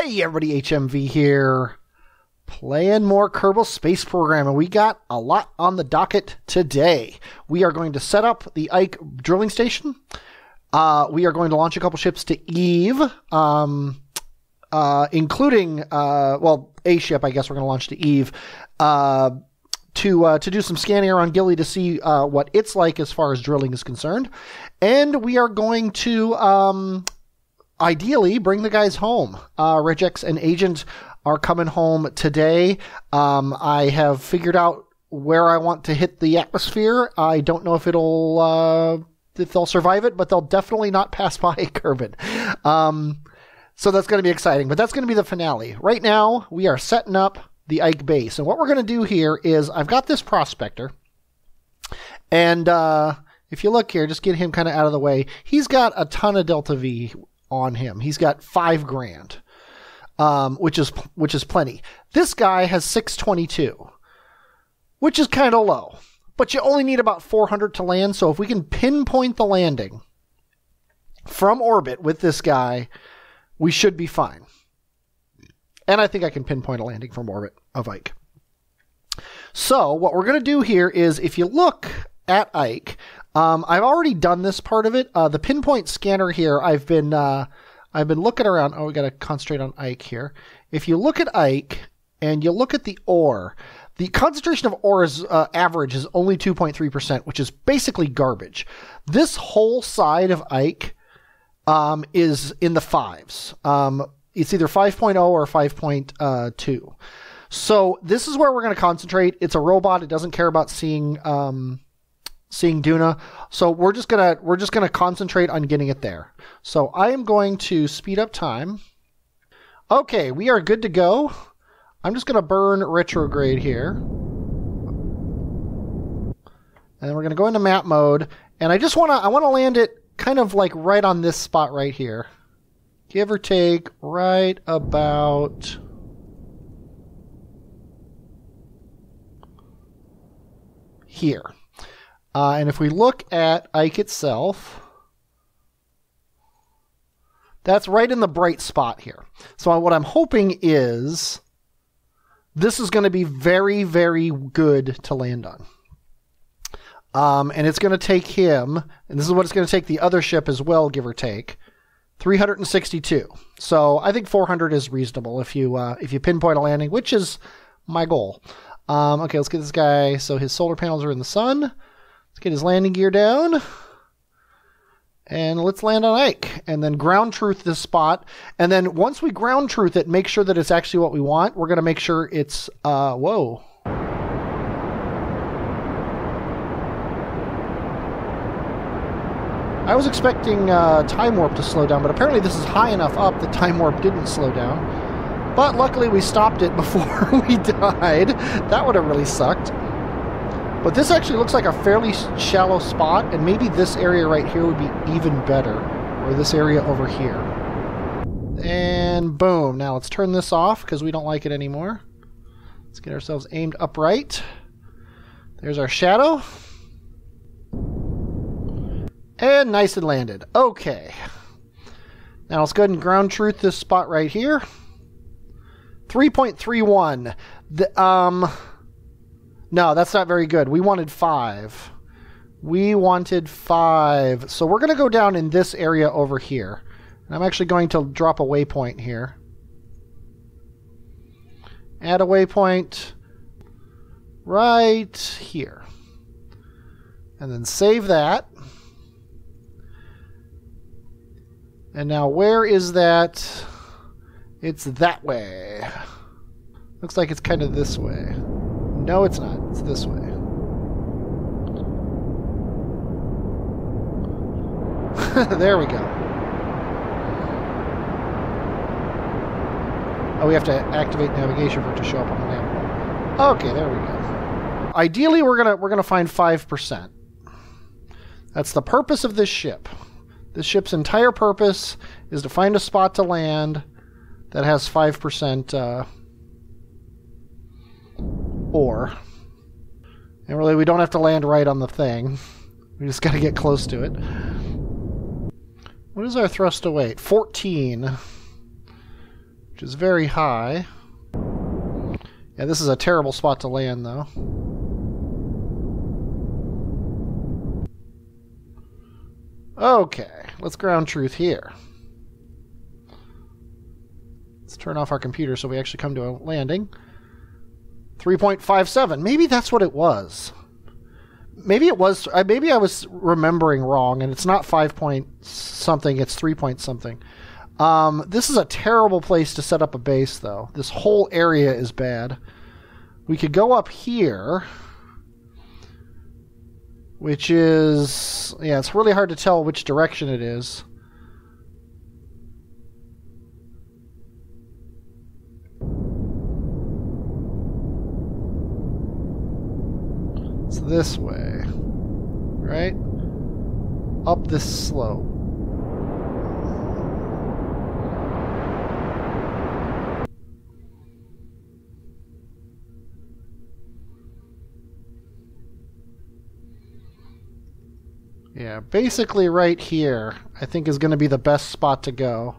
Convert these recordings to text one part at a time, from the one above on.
Hey everybody, HMV here, playing more Kerbal Space Program, and we got a lot on the docket today. We are going to set up the Ike drilling station. We are going to launch a couple ships to Eve, including, well, a ship, I guess we're going to launch to Eve, to do some scanning around Gilly to see what it's like as far as drilling is concerned. And we are going to ideally bring the guys home. Regex and Agent are coming home today. I have figured out where I want to hit the atmosphere. I don't know if if they'll survive it, but they'll definitely not pass by Kerbin. So that's going to be exciting, but that's going to be the finale. Right now, we are setting up the Ike base. And what we're going to do here is I've got this prospector, and if you look here, just get him kind of out of the way. He's got a ton of Delta V on him. He's got $5,000, which is plenty. This guy has 622, which is kind of low, but you only need about 400 to land. So if we can pinpoint the landing from orbit with this guy, we should be fine. And I think I can pinpoint a landing from orbit of Ike. So what we're going to do here is, if you look at Ike, I've already done this part of it. The pinpoint scanner here, I've been looking around. Oh, we got to concentrate on Ike here. If you look at Ike and you look at the ore, the concentration of ore is average is only 2.3%, which is basically garbage. This whole side of Ike is in the fives. It's either 5.0 or 5.2. So this is where we're going to concentrate. It's a robot. It doesn't care about seeing Duna. So we're just gonna concentrate on getting it there. So I am going to speed up time. Okay, we are good to go. I'm just gonna burn retrograde here. And we're gonna go into map mode. And I wanna land it kind of like right on this spot right here. Give or take right about here. And if we look at Ike itself, that's right in the bright spot here. So what I'm hoping is this is going to be very, very good to land on. And it's going to take him, and this is what it's going to take the other ship as well, give or take, 362. So I think 400 is reasonable if you pinpoint a landing, which is my goal. Okay, let's get this guy. So his solar panels are in the sun. Let's get his landing gear down. And let's land on Ike. And then ground truth this spot. And then once we ground truth it, make sure that it's actually what we want. We're going to make sure it's, whoa. I was expecting time warp to slow down, but apparently this is high enough up that time warp didn't slow down. But luckily we stopped it before we died. That would have really sucked. But this actually looks like a fairly shallow spot, and maybe this area right here would be even better, or this area over here. And boom. Now let's turn this off because we don't like it anymore. Let's get ourselves aimed upright. There's our shadow. And nice and landed. Okay. Now let's go ahead and ground truth this spot right here. 3.31. No, that's not very good. We wanted 5. We wanted 5. So we're going to go down in this area over here. And I'm actually going to drop a waypoint here. Add a waypoint right here. And then save that. And now where is that? It's that way. Looks like it's kind of this way. No, it's not. It's this way. There we go. Oh, we have to activate navigation for it to show up on the map. Okay, there we go. Ideally, we're gonna find 5%. That's the purpose of this ship. This ship's entire purpose is to find a spot to land that has 5% ore. And really, we don't have to land right on the thing. We just got to get close to it. What is our thrust to weight? 14. which is very high. Yeah, this is a terrible spot to land, though. Okay, let's ground truth here. Let's turn off our computer so we actually come to a landing. 3.57. Maybe that's what it was. Maybe it was. Maybe I was remembering wrong, and it's not 5 point something. It's 3 point something. This is a terrible place to set up a base, though. This whole area is bad. We could go up here, which is, yeah, it's really hard to tell which direction it is. It's this way, right? Up this slope. Yeah, basically right here, I think is going to be the best spot to go.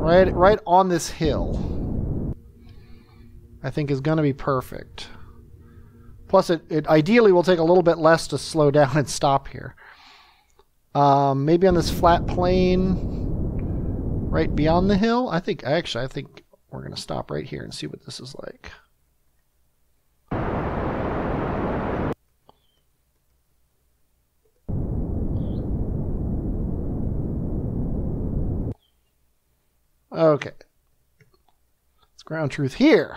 Right on this hill, I think is going to be perfect. Plus, it ideally will take a little bit less to slow down and stop here. Maybe on this flat plain, right beyond the hill. I think we're going to stop right here and see what this is like. Okay. Let's ground truth here.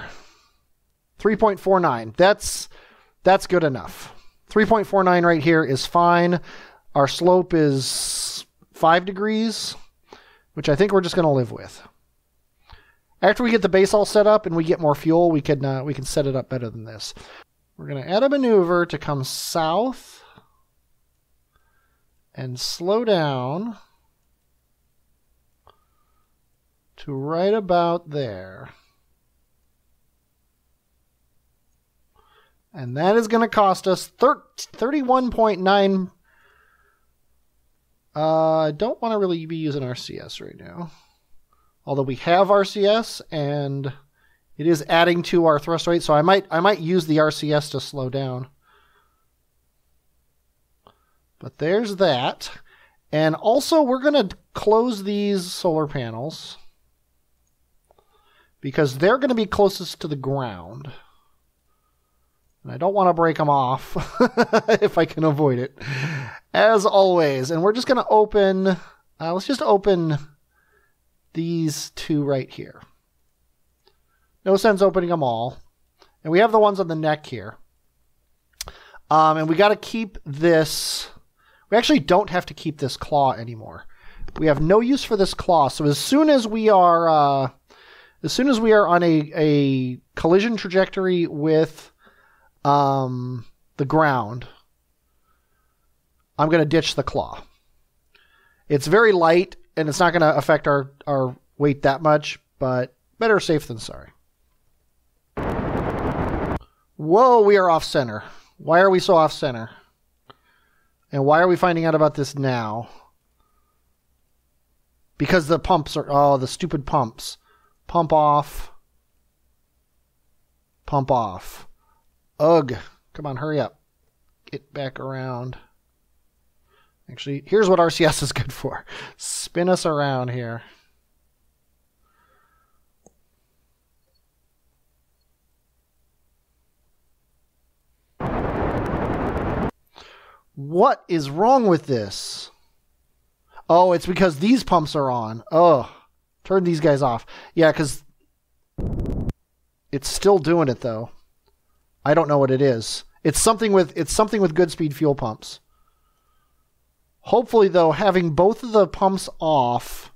3.49. That's good enough. 3.49 right here is fine. Our slope is 5 degrees, which I think we're just going to live with. After we get the base all set up and we get more fuel, we can set it up better than this. We're going to add a maneuver to come south and slow down to right about there. And that is going to cost us 31.9. I don't want to really be using RCS right now. Although we have RCS and it is adding to our thrust rate, so I might use the RCS to slow down. But there's that. And also we're going to close these solar panels, because they're going to be closest to the ground. And I don't want to break them off if I can avoid it, as always. And we're just going to open, let's just open these two right here. No sense opening them all. And we have the ones on the neck here. And we got to keep this. We actually don't have to keep this claw anymore. We have no use for this claw. So as soon as we are on a collision trajectory with the ground, I'm going to ditch the claw. It's very light, and it's not going to affect our weight that much, but better safe than sorry. Whoa, we are off center. Why are we so off center? And why are we finding out about this now? Because the pumps are, oh, the stupid pumps. Pump off. Pump off. Ugh. Come on, hurry up. Get back around. Actually, here's what RCS is good for. Spin us around here. What is wrong with this? Oh, it's because these pumps are on. Oh, turn these guys off. Yeah, because it's still doing it, though. I don't know what it is. It's something with good speed fuel pumps. Hopefully, though, having both of the pumps off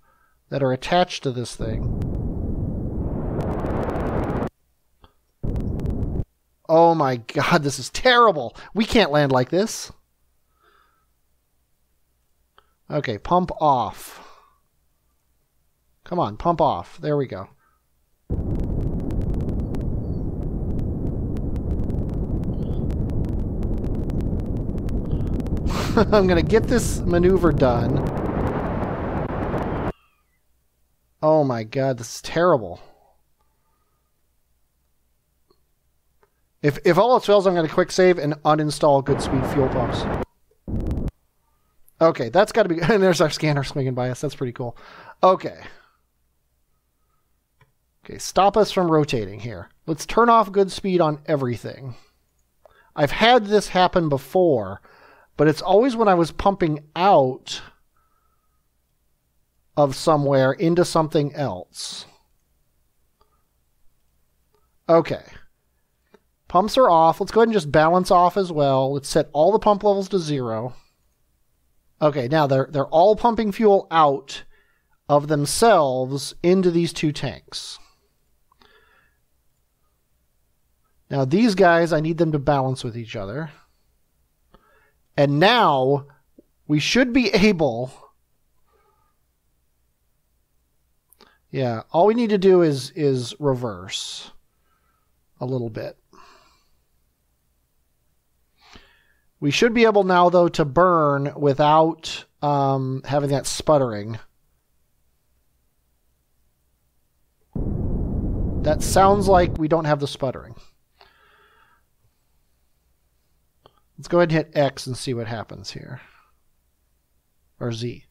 that are attached to this thing. Oh my God, this is terrible. We can't land like this. Okay, pump off. Come on, pump off. There we go. I'm going to get this maneuver done. Oh my god, this is terrible. If all else fails, I'm going to quick save and uninstall good speed fuel pumps. Okay, that's got to be... And there's our scanner swinging by us. That's pretty cool. Okay. Okay, stop us from rotating here. Let's turn off good speed on everything. I've had this happen before, but it's always when I was pumping out of somewhere into something else. Okay. Pumps are off. Let's go ahead and just balance off as well. Let's set all the pump levels to 0. Okay, now they're all pumping fuel out of themselves into these 2 tanks. Now these guys, I need them to balance with each other. And now we should be able... Yeah, all we need to do is reverse a little bit. We should be able now, though, to burn without having that sputtering. That sounds like we don't have the sputtering. Let's go ahead and hit X and see what happens here. Or Z.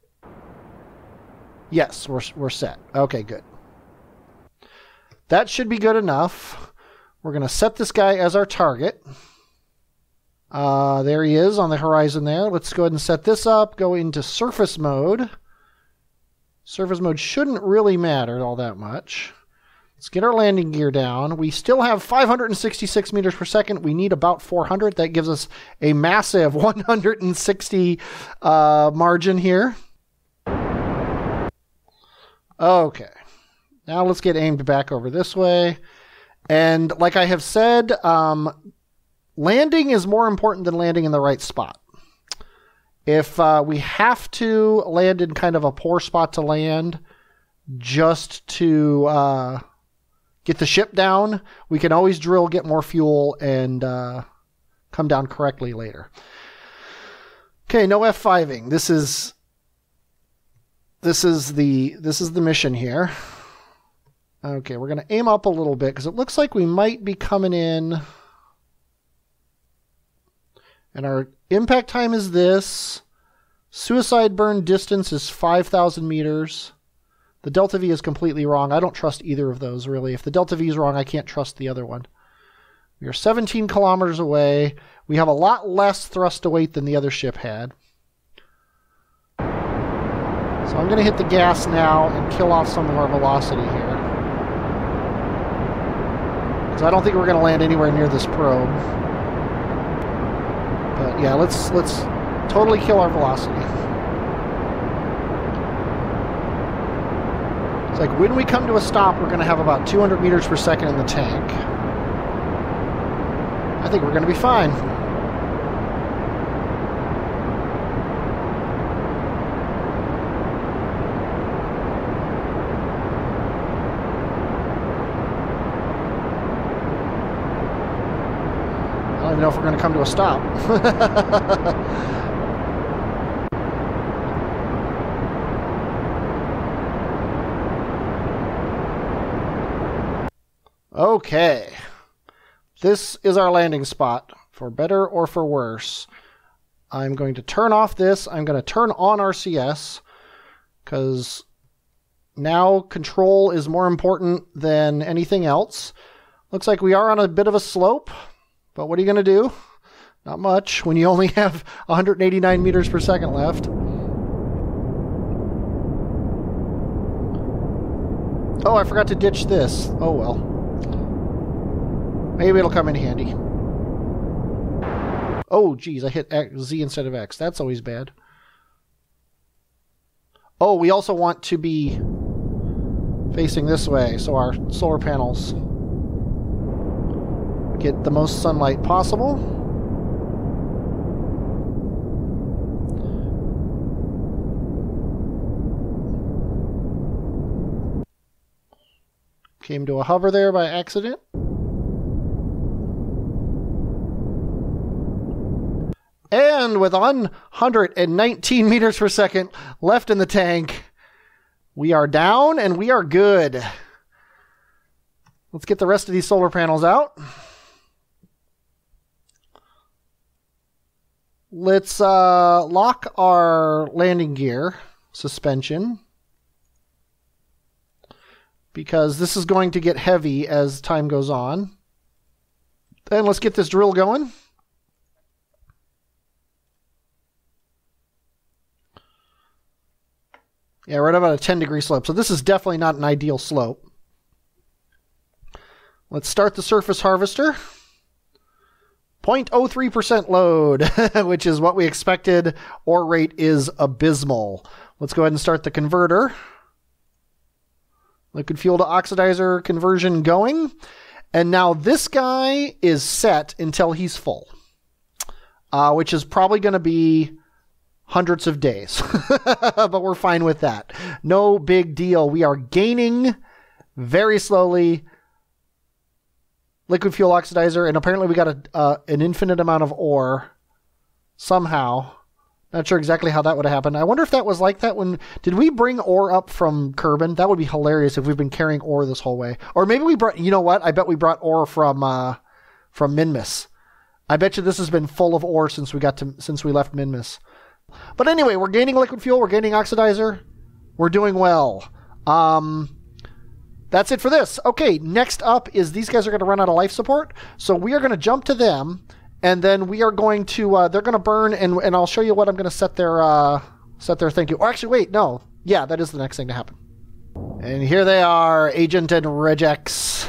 Yes, we're set. Okay, good. That should be good enough. We're going to set this guy as our target. There he is on the horizon there. Let's go ahead and set this up. Go into surface mode. Surface mode shouldn't really matter all that much. Let's get our landing gear down. We still have 566 meters per second. We need about 400. That gives us a massive 160 margin here. Okay. Now let's get aimed back over this way. And like I have said, landing is more important than landing in the right spot. If we have to land in kind of a poor spot to land just to get the ship down, we can always drill, get more fuel, and come down correctly later. Okay, no F5ing. This is the mission here. Okay, we're going to aim up a little bit because it looks like we might be coming in. And our impact time is this. Suicide burn distance is 5,000 meters. The delta V is completely wrong. I don't trust either of those, really. If the delta V is wrong, I can't trust the other one. We are 17 kilometers away. We have a lot less thrust to weight than the other ship had. So I'm going to hit the gas now and kill off some of our velocity here. Because I don't think we're going to land anywhere near this probe. But yeah, let's totally kill our velocity. It's like when we come to a stop, we're going to have about 200 meters per second in the tank. I think we're going to be fine. I don't even know if we're going to come to a stop. Okay. This is our landing spot, for better or for worse. I'm going to turn off this. I'm going to turn on RCS, because now control is more important than anything else. Looks like we are on a bit of a slope, but what are you going to do? Not much when you only have 189 meters per second left. Oh, I forgot to ditch this. Oh well. Maybe it'll come in handy. Oh, geez, I hit Z instead of X. That's always bad. Oh, we also want to be facing this way, so our solar panels get the most sunlight possible. Came to a hover there by accident. And with 119 meters per second left in the tank, We are down and we are good. Let's get the rest of these solar panels out. Let's lock our landing gear suspension, because this is going to get heavy as time goes on. And let's get this drill going. Yeah, right about a 10-degree slope. So this is definitely not an ideal slope. Let's start the surface harvester. 0.03% load, which is what we expected. Ore rate is abysmal. Let's go ahead and start the converter. Liquid fuel to oxidizer conversion going. And now this guy is set until he's full, which is probably going to be hundreds of days, but we're fine with that. No big deal. We are gaining very slowly liquid fuel oxidizer, and apparently we got an infinite amount of ore somehow. Not sure exactly how that would have happened. I wonder if that was like that when... Did we bring ore up from Kerbin? That would be hilarious if we've been carrying ore this whole way. Or maybe we brought... You know what? I bet we brought ore from Minmus. I bet you this has been full of ore since we left Minmus. But anyway, we're gaining liquid fuel. We're gaining oxidizer. We're doing well. That's it for this. Okay, next up is these guys are going to run out of life support. So we are going to jump to them. And then we are going to, they're going to burn, and I'll show you what I'm going to set their thing to. Or actually, wait, no. Yeah, that is the next thing to happen. And here they are, Agent and Regex.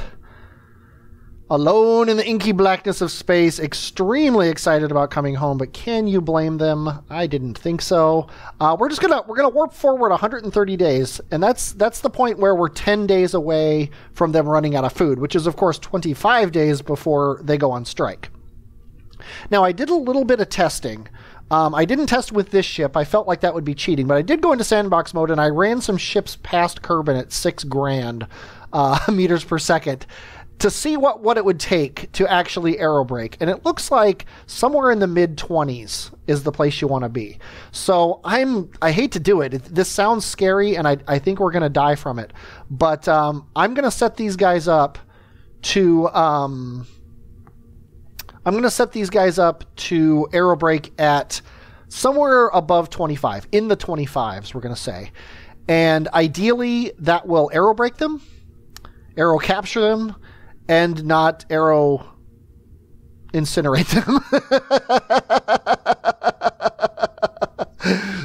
Alone in the inky blackness of space, extremely excited about coming home, but can you blame them? I didn't think so. We're gonna warp forward 130 days, and that's the point where we're 10 days away from them running out of food, which is, of course, 25 days before they go on strike. Now, I did a little bit of testing. I didn't test with this ship. I felt like that would be cheating, but I did go into sandbox mode, and I ran some ships past Kerbin at 6 grand meters per second to see what it would take to actually aerobrake. And it looks like somewhere in the mid-20s is the place you want to be. So I hate to do it. This sounds scary, and I think we're going to die from it. But I'm going to set these guys up to... I'm going to set these guys up to aerobrake at somewhere above 25, in the 25s, we're going to say. And ideally, that will aerobrake them, aero capture them, and not aero incinerate them.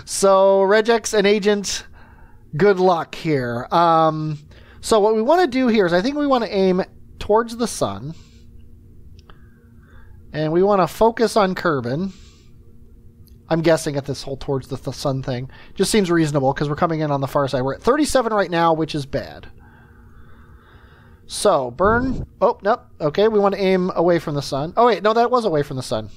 So, Regex and Agent, good luck here. So what we want to do here is I think we want to aim towards the sun. And we want to focus on Kerbin. I'm guessing at this whole towards the sun thing. Just seems reasonable because we're coming in on the far side. We're at 37 right now, which is bad. So, burn. Oh, nope. Okay, we want to aim away from the sun. Oh, wait. No, that was away from the sun.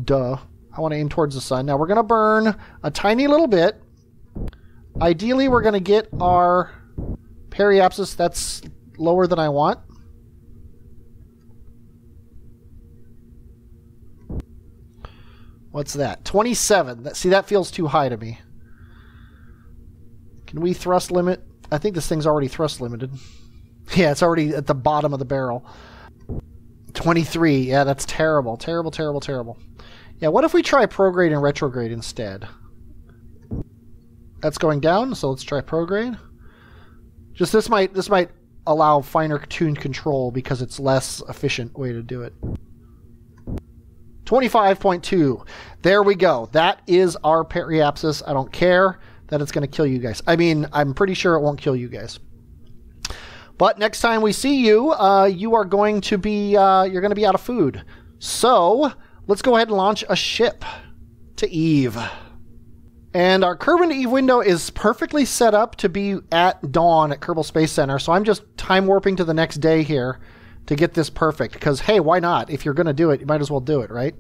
Duh. I want to aim towards the sun. Now, we're going to burn a tiny little bit. Ideally, we're going to get our periapsis. That's lower than I want. What's that? 27. See, that feels too high to me. Can we thrust limit? I think this thing's already thrust limited. Yeah, it's already at the bottom of the barrel. 23. Yeah, that's terrible. Terrible, terrible, terrible. Yeah, what if we try prograde and retrograde instead? That's going down, so let's try prograde. Just this might allow finer tuned control because it's less efficient way to do it. 25.2. There we go. That is our periapsis. I don't care that it's going to kill you guys. I mean, I'm pretty sure it won't kill you guys. But next time we see you, you are going to be you're going to be out of food. So let's go ahead and launch a ship to Eve. And our Kerbin to Eve window is perfectly set up to be at dawn at Kerbal Space Center. So I'm just time warping to the next day here to get this perfect, because, hey, why not? If you're going to do it, you might as well do it, right?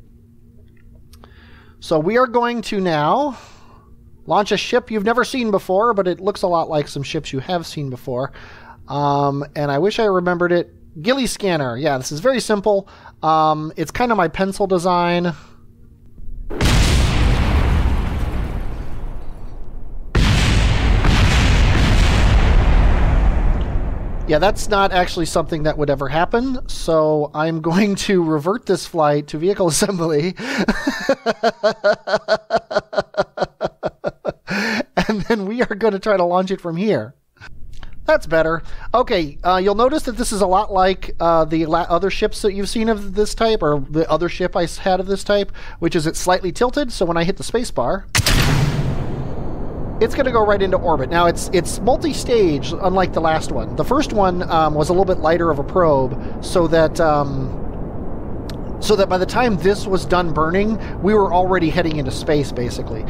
So we are going to now launch a ship you've never seen before, but it looks a lot like some ships you have seen before. And I wish I remembered it. Ghillie scanner. Yeah, this is very simple. It's kind of my pencil design. Yeah, that's not actually something that would ever happen, so I'm going to revert this flight to vehicle assembly. And then we are going to try to launch it from here. That's better. Okay, you'll notice that this is a lot like the other ships that you've seen of this type, or the other ship I had of this type, which is it's slightly tilted, so when I hit the spacebar, it's going to go right into orbit. Now, it's multi-stage, unlike the last one. The first one was a little bit lighter of a probe, so that by the time this was done burning, we were already heading into space, basically.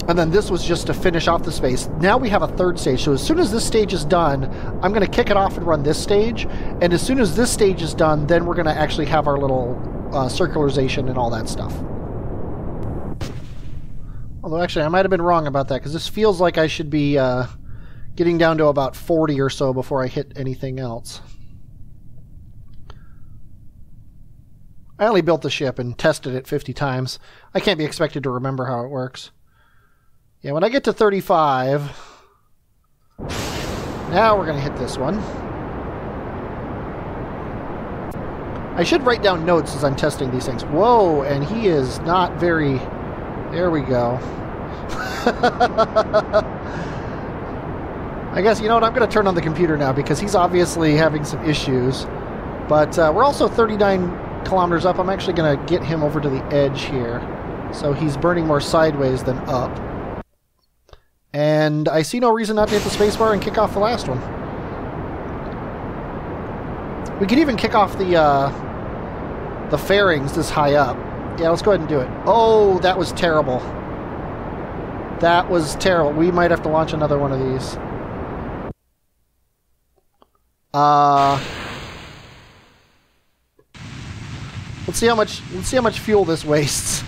And then this was just to finish off the space. Now we have a third stage. So as soon as this stage is done, I'm going to kick it off and run this stage. And as soon as this stage is done, then we're going to actually have our little circularization and all that stuff. Although actually, I might have been wrong about that, because this feels like I should be getting down to about 40 or so before I hit anything else. I only built the ship and tested it 50 times. I can't be expected to remember how it works. Yeah, when I get to 35, now we're going to hit this one. I should write down notes as I'm testing these things. Whoa, and he is not very... There we go. I guess, you know what, I'm going to turn on the computer now because he's obviously having some issues. But we're also 39 kilometers up. I'm actually going to get him over to the edge here. So he's burning more sideways than up. And I see no reason not to hit the spacebar and kick off the last one. We could even kick off the fairings this high up. Yeah, let's go ahead and do it. Oh, that was terrible. That was terrible. We might have to launch another one of these. Let's see how much fuel this wastes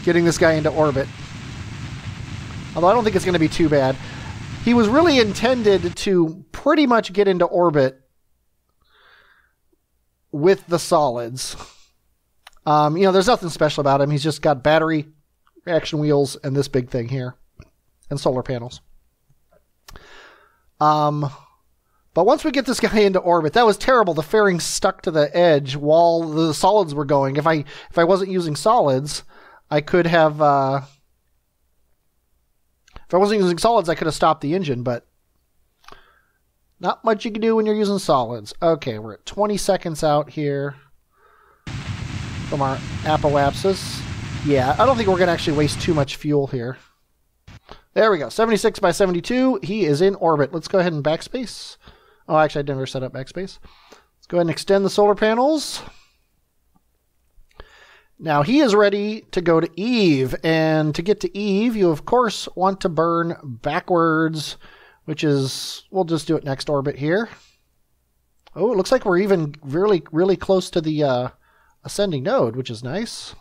getting this guy into orbit. Although I don't think it's going to be too bad. He was really intended to pretty much get into orbit with the solids. You know, there's nothing special about him. He's just got battery, reaction wheels, and this big thing here. And solar panels. But once we get this guy into orbit, that was terrible. The fairing stuck to the edge while the solids were going. If I wasn't using solids, I could have... If I wasn't using solids, I could have stopped the engine, but not much you can do when you're using solids. Okay, we're at 20 seconds out here from our apoapsis. Yeah, I don't think we're going to actually waste too much fuel here. There we go. 76 by 72. He is in orbit. Let's go ahead and backspace. Oh, actually, I never set up backspace. Let's go ahead and extend the solar panels. Now, he is ready to go to Eve, and to get to Eve, you, of course, want to burn backwards, which is, we'll just do it next orbit here. Oh, it looks like we're even really, really close to the ascending node, which is nice.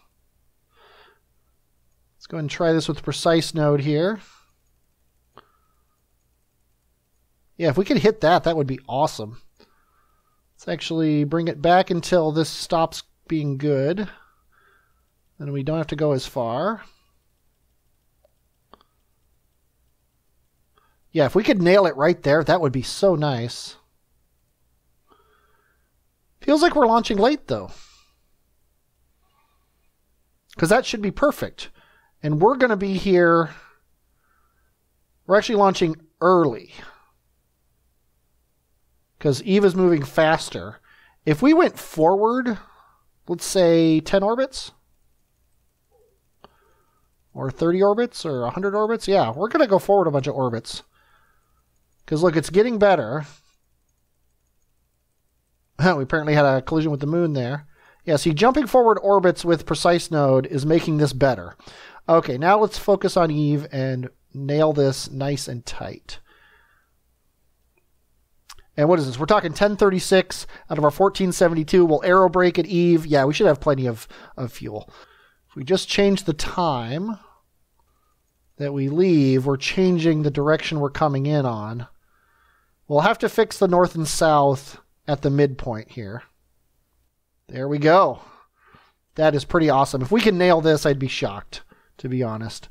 Let's go ahead and try this with the precise node here. Yeah, if we could hit that, that would be awesome. Let's actually bring it back until this stops being good. Then we don't have to go as far. Yeah, if we could nail it right there, that would be so nice. Feels like we're launching late, though. Because that should be perfect. And we're going to be here... We're actually launching early. Because Eve is moving faster. If we went forward, let's say 10 orbits... Or 30 orbits, or 100 orbits? Yeah, we're going to go forward a bunch of orbits. Because, look, it's getting better. We apparently had a collision with the moon there. Yeah, see, jumping forward orbits with precise node is making this better. Okay, now let's focus on Eve and nail this nice and tight. And what is this? We're talking 1036 out of our 1472. We'll aero brake at Eve. Yeah, we should have plenty of fuel. If we just change the time that we leave, we're changing the direction we're coming in on. We'll have to fix the north and south at the midpoint here. There we go. That is pretty awesome. If we can nail this, I'd be shocked, to be honest.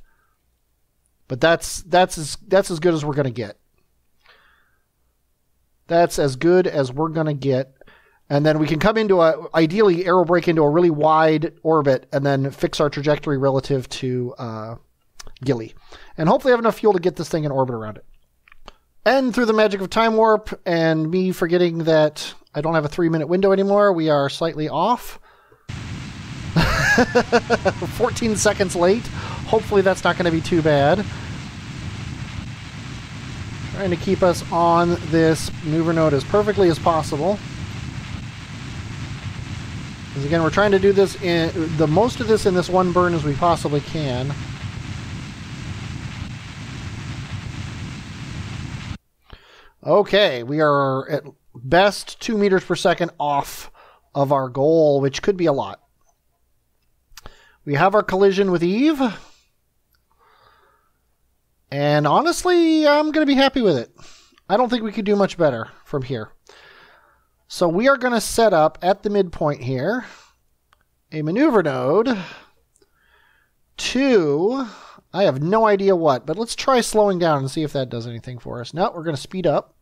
But that's as good as we're going to get. That's as good as we're going to get. And then we can come into ideally aerobrake into a really wide orbit and then fix our trajectory relative to Gilly. And hopefully have enough fuel to get this thing in orbit around it. And through the magic of time warp and me forgetting that I don't have a 3-minute window anymore, we are slightly off. 14 seconds late. Hopefully that's not going to be too bad. Trying to keep us on this maneuver node as perfectly as possible. Because again, we're trying to do this in the most of this in this one burn as we possibly can. Okay, we are at best 2 meters per second off of our goal, which could be a lot. We have our collision with Eve. And honestly, I'm going to be happy with it. I don't think we could do much better from here. So we are going to set up at the midpoint here a maneuver node to, I have no idea what, but let's try slowing down and see if that does anything for us. No, we're going to speed up.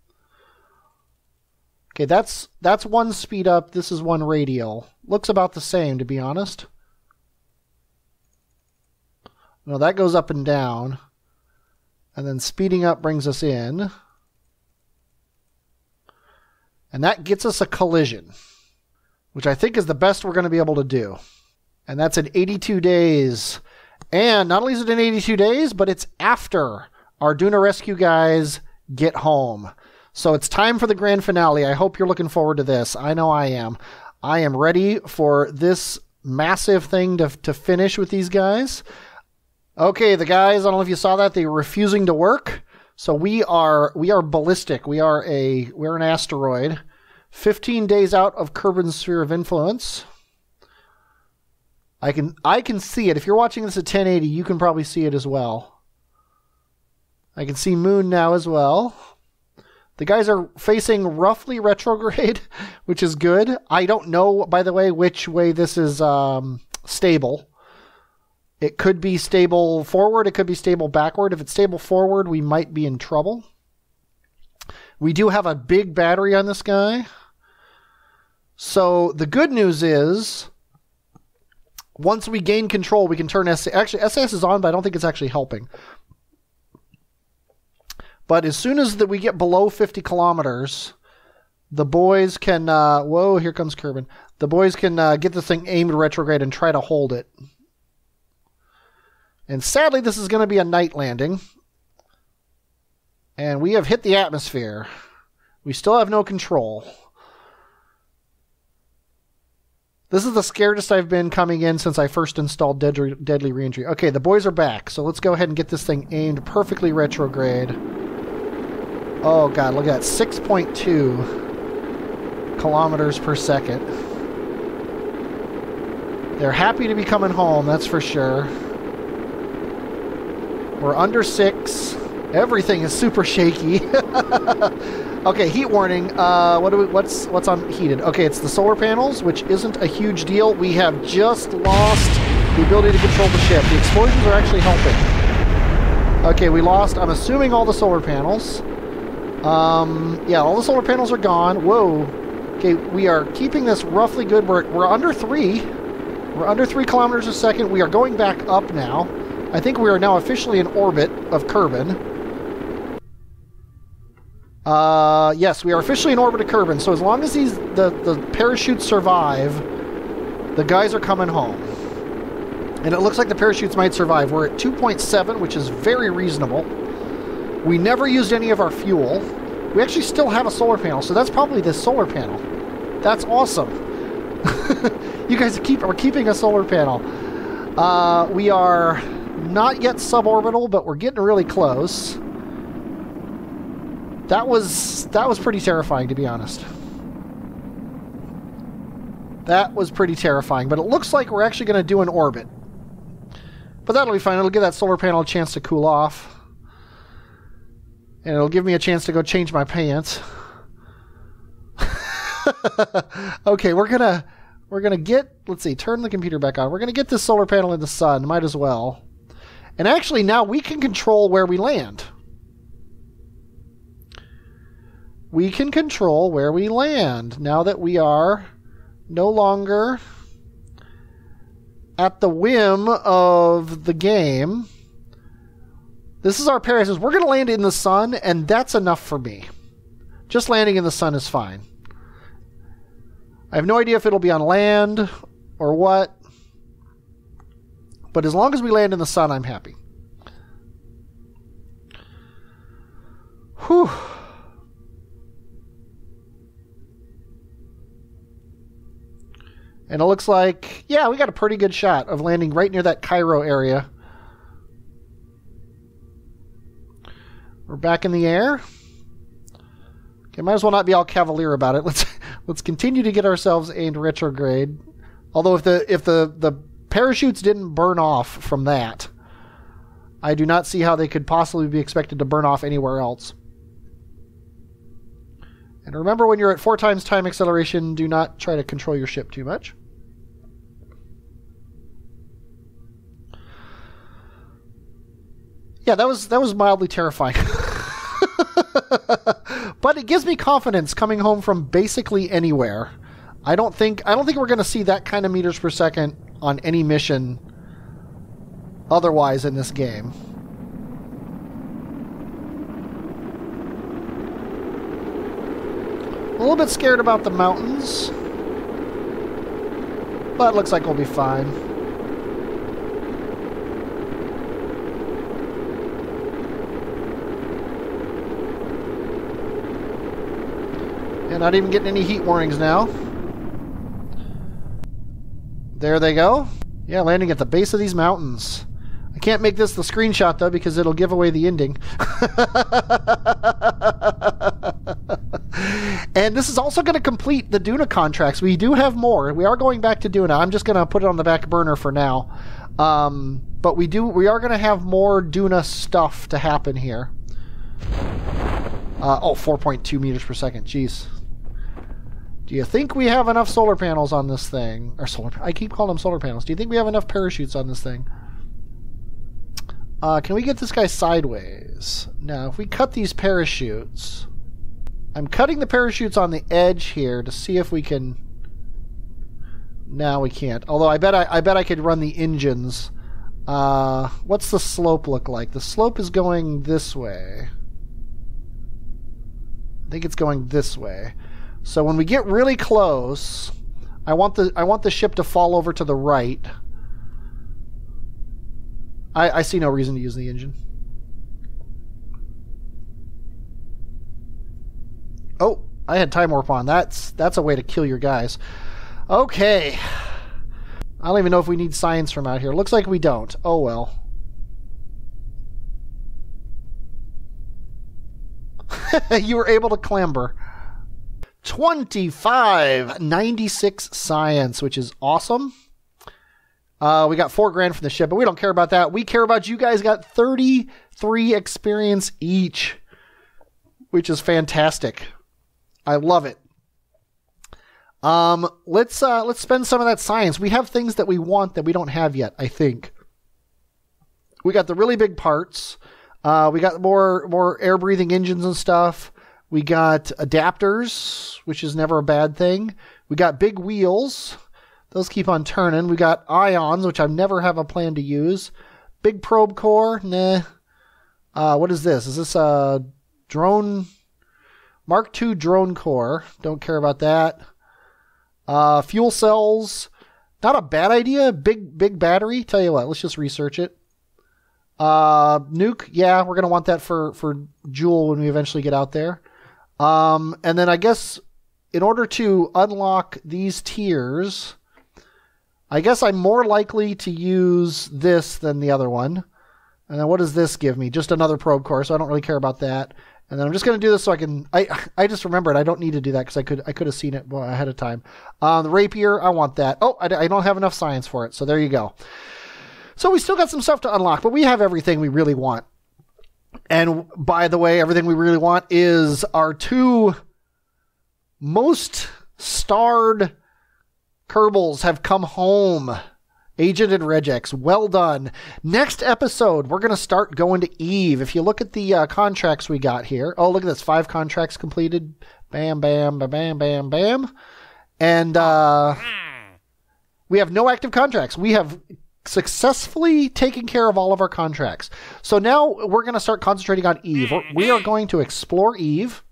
Okay, that's one speed up. This is one radial. Looks about the same, to be honest. No, that goes up and down. And then speeding up brings us in. And that gets us a collision, which I think is the best we're going to be able to do. And that's in 82 days. And not only is it in 82 days, but it's after our Duna rescue guys get home. So it's time for the grand finale. I hope you're looking forward to this. I know I am. I am ready for this massive thing to finish with these guys. Okay, the guys, I don't know if you saw that, they were refusing to work. So we are ballistic. We're an asteroid. 15 days out of Kerbin's sphere of influence. I can see it. If you're watching this at 1080, you can probably see it as well. I can see Moon now as well. The guys are facing roughly retrograde, which is good. I don't know, by the way, which way this is stable. It could be stable forward. It could be stable backward. If it's stable forward, we might be in trouble. We do have a big battery on this guy. So the good news is, once we gain control, we can turn SAS. Actually, SAS is on, but I don't think it's actually helping. But as soon as we get below 50 kilometers, the boys can... whoa, here comes Kerbin. The boys can get this thing aimed retrograde and try to hold it. And sadly, this is going to be a night landing. And we have hit the atmosphere. We still have no control. This is the scaredest I've been coming in since I first installed Deadly Reentry. Okay, the boys are back. So let's go ahead and get this thing aimed perfectly retrograde. Oh, God, look at that. 6.2 kilometers per second. They're happy to be coming home, that's for sure. We're under 6. Everything is super shaky. Okay, heat warning. What's on heated? Okay, it's the solar panels, which isn't a huge deal. We have just lost the ability to control the ship. The explosions are actually helping. Okay, we lost, I'm assuming, all the solar panels. Yeah, all the solar panels are gone. Whoa. Okay, we are keeping this roughly good. We're under 3. We're under 3 kilometers a second. We are going back up now. I think we are now officially in orbit of Kerbin. Yes, we are officially in orbit of Kerbin. So as long as the parachutes survive, the guys are coming home. And it looks like the parachutes might survive. We're at 2.7, which is very reasonable. We never used any of our fuel. We actually still have a solar panel, so that's probably this solar panel. That's awesome. You guys are keeping a solar panel. We are not yet suborbital, but we're getting really close. That was pretty terrifying, to be honest. That was pretty terrifying, but it looks like we're actually going to do an orbit. But that'll be fine. It'll give that solar panel a chance to cool off. And it'll give me a chance to go change my pants. Okay, we're gonna get, let's see, turn the computer back on. We're gonna get this solar panel in the sun, might as well. And actually now we can control where we land. we can control where we land now that we are no longer at the whim of the game. This is our Paris. We're going to land in the sun, and that's enough for me. Just landing in the sun is fine. I have no idea if it'll be on land or what, but as long as we land in the sun, I'm happy. Whew. And it looks like, yeah, we got a pretty good shot of landing right near that Cairo area. We're back in the air. Okay, might as well not be all cavalier about it. Let's continue to get ourselves aimed retrograde. Although if the parachutes didn't burn off from that, I do not see how they could possibly be expected to burn off anywhere else. And remember, when you're at 4 times time acceleration, do not try to control your ship too much. Yeah, that was mildly terrifying. But it gives me confidence coming home from basically anywhere. I don't think we're going to see that kind of meters per second on any mission otherwise in this game. A little bit scared about the mountains, but it looks like we'll be fine. And not even getting any heat warnings now. There they go. Yeah, landing at the base of these mountains. I can't make this the screenshot, though, because it'll give away the ending. And this is also going to complete the Duna contracts. We do have more. We are going back to Duna. I'm just going to put it on the back burner for now. But we are going to have more Duna stuff to happen here. 4.2 meters per second. Jeez. Do you think we have enough solar panels on this thing? I keep calling them solar panels. Do you think we have enough parachutes on this thing? Can we get this guy sideways? Now, if we cut these parachutes... I'm cutting the parachutes on the edge here to see if we can... No, we can't. Although I bet I could run the engines. What's the slope look like? The slope is going this way. I think it's going this way. So when we get really close, I want the ship to fall over to the right. I see no reason to use the engine. Oh, I had time warp on. That's a way to kill your guys. Okay. I don't even know if we need science from out here. Looks like we don't. Oh well. You were able to clamber. 2596 science, which is awesome. We got $4,000 from the ship, but we don't care about that. We care about you guys got 33 experience each, which is fantastic. I love it. Let's spend some of that science. We have things that we want that we don't have yet, I think. We got the really big parts. We got more air-breathing engines and stuff. We got adapters, which is never a bad thing. We got big wheels. Those keep on turning. We got ions, which I never have a plan to use. Big probe core. Nah. What is this? Is this a drone? Mark II drone core. Don't care about that. Fuel cells. Not a bad idea. Big battery. Tell you what, let's just research it. Nuke. Yeah, we're going to want that for Joule when we eventually get out there. And then I guess in order to unlock these tiers, I guess I'm more likely to use this than the other one. And then what does this give me? Just another probe core, so I don't really care about that. And then I'm just going to do this so I can... I just remembered I don't need to do that because I could have seen it ahead of time. The rapier, I want that. Oh, I don't have enough science for it, so there you go. So we still got some stuff to unlock, but we have everything we really want. And by the way, everything we really want is our 2 most starred Kerbals have come home Agent and Regex, well done. Next episode, we're going to start going to Eve. If you look at the contracts we got here. Oh, look at this. 5 contracts completed. Bam, bam, bam, bam, bam, bam. And we have no active contracts. We have successfully taken care of all of our contracts. So now we're going to start concentrating on Eve. We are going to explore Eve.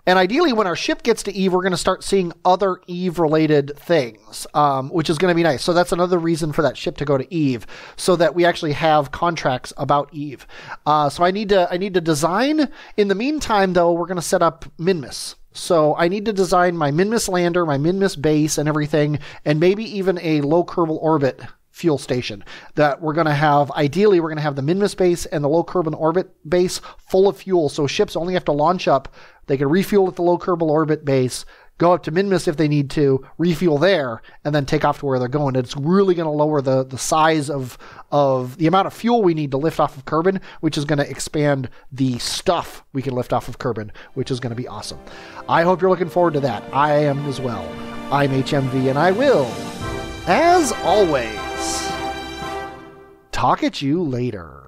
And ideally, when our ship gets to Eve, we're going to start seeing other Eve-related things, which is going to be nice. So that's another reason for that ship to go to Eve, so that we actually have contracts about Eve. So I need to design. In the meantime, though, we're going to set up Minmus. So I need to design my Minmus lander, my Minmus base, and everything, and maybe even a low Kerbal Orbit fuel station that we're going to have. Ideally, we're going to have the Minmus base and the low Kerbal Orbit base full of fuel, so ships only have to launch up. They can refuel at the low Kerbal Orbit base, go up to Minmus if they need to, refuel there, and then take off to where they're going. It's really going to lower the size of the amount of fuel we need to lift off of Kerbin, which is going to expand the stuff we can lift off of Kerbin, which is going to be awesome. I hope you're looking forward to that. I am as well. I'm HMV, and I will, as always, talk at you later.